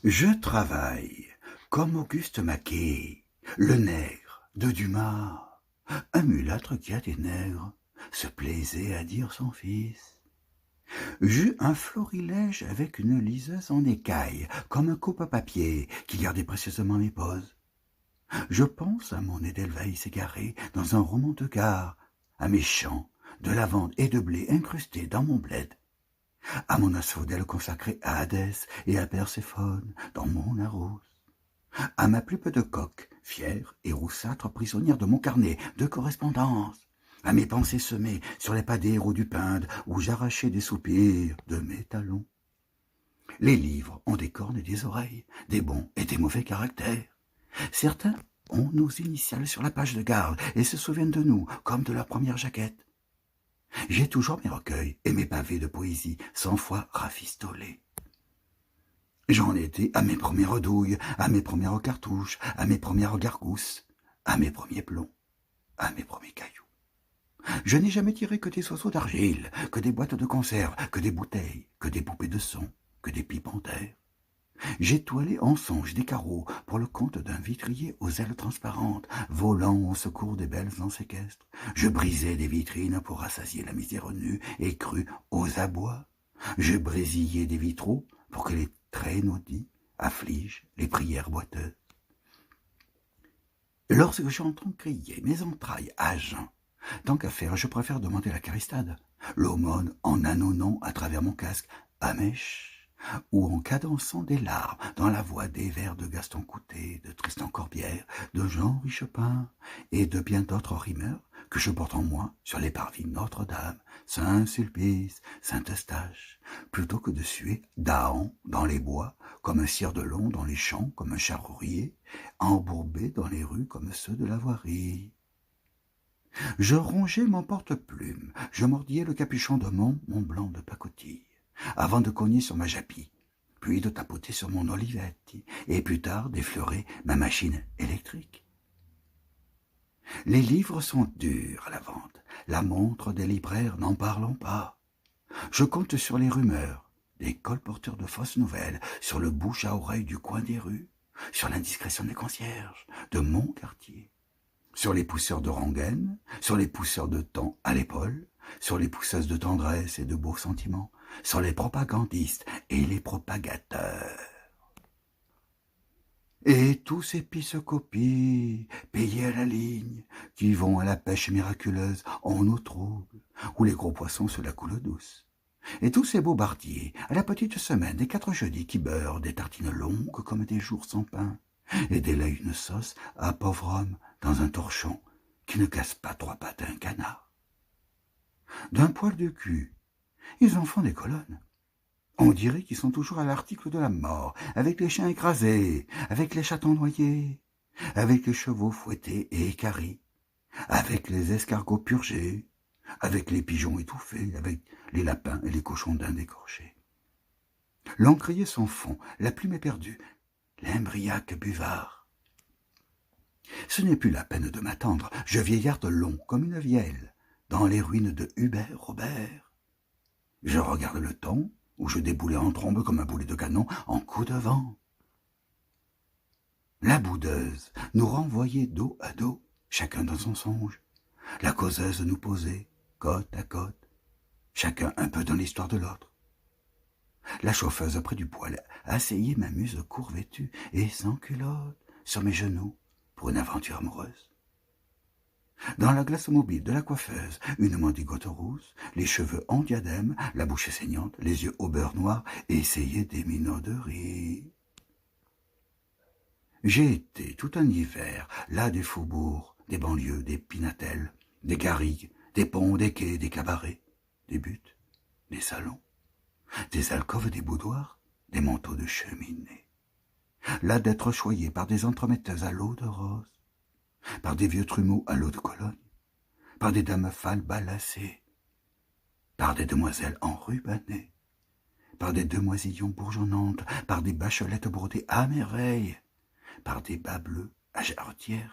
Je travaille comme Auguste Maquet, le nègre de Dumas, un mulâtre qui a des nègres, se plaisait à dire son fils. J'eus un florilège avec une liseuse en écaille, comme un coupe à papier qui gardait précieusement mes poses. Je pense à mon Edelweiss égaré dans un roman de gare, à mes champs de lavande et de blé incrustés dans mon bled, à mon asphodèle consacré à Hadès et à Perséphone dans mon Larousse, à ma plupe de coq, fière et roussâtre prisonnière de mon carnet de correspondance, à mes pensées semées sur les pas des héros du Pinde où j'arrachais des soupirs de mes talons. Les livres ont des cornes et des oreilles, des bons et des mauvais caractères. Certains ont nos initiales sur la page de garde et se souviennent de nous comme de leur première jaquette. J'ai toujours mes recueils et mes pavés de poésie 100 fois rafistolés. J'en étais à mes premières douilles, à mes premières cartouches, à mes premières gargousses, à mes premiers plombs, à mes premiers cailloux. Je n'ai jamais tiré que des oiseaux d'argile, que des boîtes de conserve, que des bouteilles, que des poupées de son, que des pipes en terre. J'ai toilé en songe des carreaux pour le compte d'un vitrier aux ailes transparentes, volant au secours des belles en séquestre. Je brisais des vitrines pour rassasier la misère nue et crue aux abois. Je brésillais des vitraux pour que les traîneaux dits affligent les prières boiteuses. Lorsque j'entends crier mes entrailles à jeun, tant qu'à faire, je préfère demander la caristade, l'aumône en ânonnant à travers mon casque à mèche, ou en cadençant des larmes dans la voix des vers de Gaston Coutet, de Tristan Corbière, de Jean Richepin et de bien d'autres rimeurs que je porte en moi sur les parvis Notre-Dame, Saint-Sulpice, Saint-Eustache, plutôt que de suer d'Ahon dans les bois, comme un cire-de-long dans les champs, comme un charrourier, embourbé dans les rues comme ceux de la voirie. Je rongeais mon porte-plume, je mordillais le capuchon de mon Mont Blanc de pacotille, avant de cogner sur ma jappie, puis de tapoter sur mon Olivetti, et plus tard d'effleurer ma machine électrique. Les livres sont durs à la vente, la montre des libraires n'en parlons pas. Je compte sur les rumeurs, des colporteurs de fausses nouvelles, sur le bouche à oreille du coin des rues, sur l'indiscrétion des concierges de mon quartier, sur les pousseurs de rengaine, sur les pousseurs de temps à l'épaule, sur les pousseuses de tendresse et de beaux sentiments, sur les propagandistes et les propagateurs. Et tous ces piscopies, payés à la ligne, qui vont à la pêche miraculeuse en eau trouble, où les gros poissons se la coulent douce. Et tous ces beaux bardiers, à la petite semaine des 4 jeudis qui beurrent des tartines longues comme des jours sans pain, et délayent une sauce à pauvre homme dans un torchon qui ne casse pas 3 pattes à un canard. D'un poil de cul, ils en font des colonnes. On dirait qu'ils sont toujours à l'article de la mort, avec les chiens écrasés, avec les chatons noyés, avec les chevaux fouettés et équarris, avec les escargots purgés, avec les pigeons étouffés, avec les lapins et les cochons d'Inde écorchés. L'encrier sans fond, la plume est perdue, l'embriaque buvard. Ce n'est plus la peine de m'attendre, je vieillarde long comme une vielle, dans les ruines de Hubert Robert. Je regarde le temps, où je déboulais en trombe comme un boulet de canon en coup de vent. La boudeuse nous renvoyait dos à dos, chacun dans son songe. La causeuse nous posait, côte à côte, chacun un peu dans l'histoire de l'autre. La chauffeuse près du poêle asseyait ma muse court vêtue et sans culotte sur mes genoux pour une aventure amoureuse. Dans la glace mobile de la coiffeuse, une mandigote rousse, les cheveux en diadème, la bouche saignante, les yeux au beurre noir, essayaient des minauderies. J'ai été tout un hiver là des faubourgs, des banlieues, des pinatelles, des garrigues, des ponts, des quais, des cabarets, des buttes, des salons, des alcôves, des boudoirs, des manteaux de cheminée. Là d'être choyé par des entremetteuses à l'eau de rose, par des vieux trumeaux à l'eau de Cologne, par des dames falbalassées, par des demoiselles enrubannées, par des demoisillons bourgeonnantes, par des bachelettes brodées à merveille, par des bas bleus à jarretière,